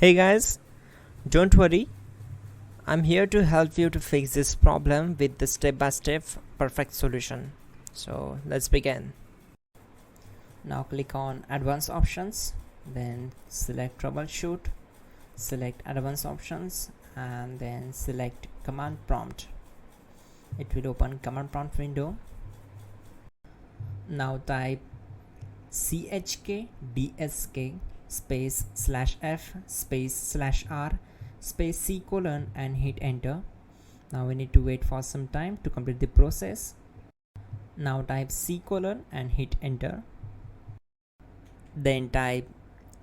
Hey guys, don't worry, I'm here to help you to fix this problem with the step-by-step perfect solution. So let's begin. Now click on advanced options, then select troubleshoot, select advanced options and then select command prompt. It will open command prompt window. Now type chkdsk space /f space /r space c colon and hit enter. Now we need to wait for some time to complete the process. Now type c colon and hit enter. Then type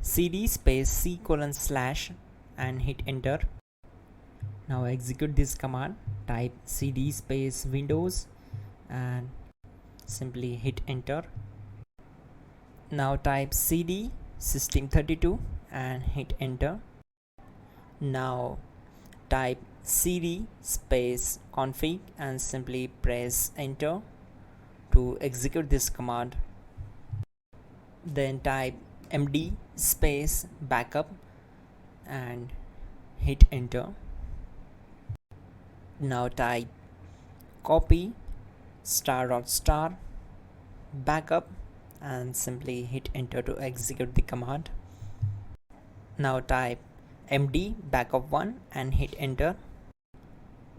cd space c colon / and hit enter. Now execute this command. Type cd space windows and simply hit enter. Now type cd system32 and hit enter. Now type cd space config and simply press enter to execute this command. Then type md space backup and hit enter. Now type copy ** backup and simply hit enter to execute the command. Now type md backup1 and hit enter.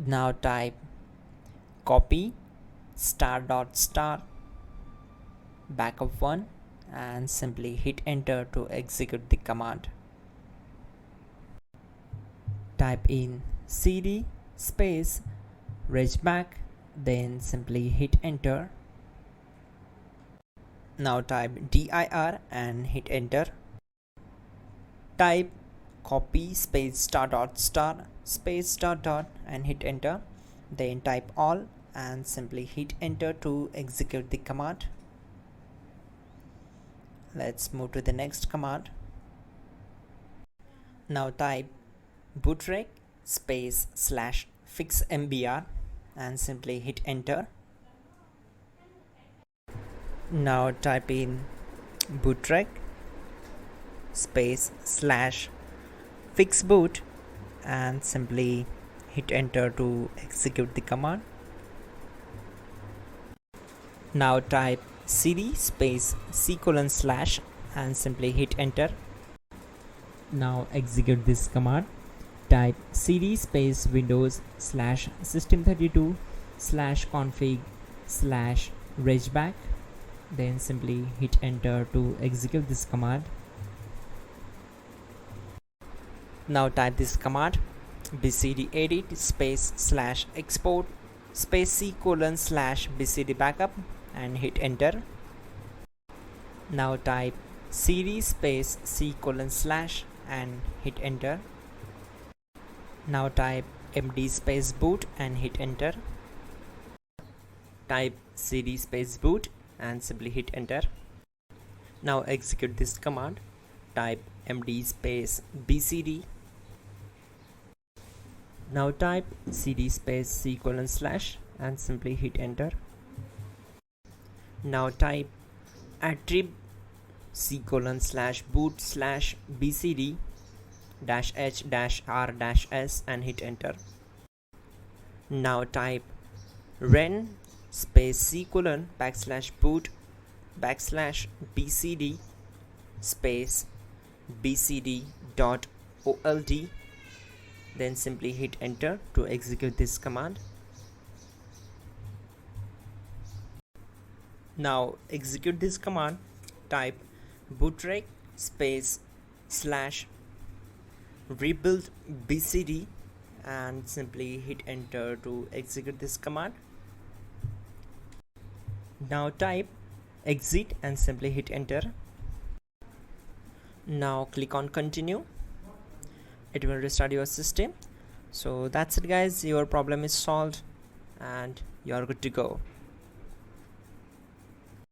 Now type copy ** backup1 and simply hit enter to execute the command. Type in cd space regback, then simply hit enter. Now type dir and hit enter. Type copy space ** space .. and hit enter. Then type all and simply hit enter to execute the command. Let's move to the next command. Now type bootrec space /fixmbr and simply hit enter. Now type in bootrec space /fixboot and simply hit enter to execute the command. Now type cd space c colon / and simply hit enter. Now execute this command. Type cd space windows /system32 /config /regback, then simply hit enter to execute this command. Now type this command bcdedit space /export space c colon /bcd backup and hit enter. Now type cd space c colon / and hit enter. Now type md space boot and hit enter. Type cd space boot and simply hit enter. Now execute this command. Type md space bcd. Now type cd space c colon / and simply hit enter. Now type attrib c colon /boot /bcd -h -r -s and hit enter. Now type ren space c colon \boot \bcd space bcd.old, then simply hit enter to execute this command. Now execute this command. Type bootrec space /rebuildbcd and simply hit enter to execute this command. Now type exit and simply hit enter. Now click on continue. It will restart your system. So that's it guys, your problem is solved and you are good to go.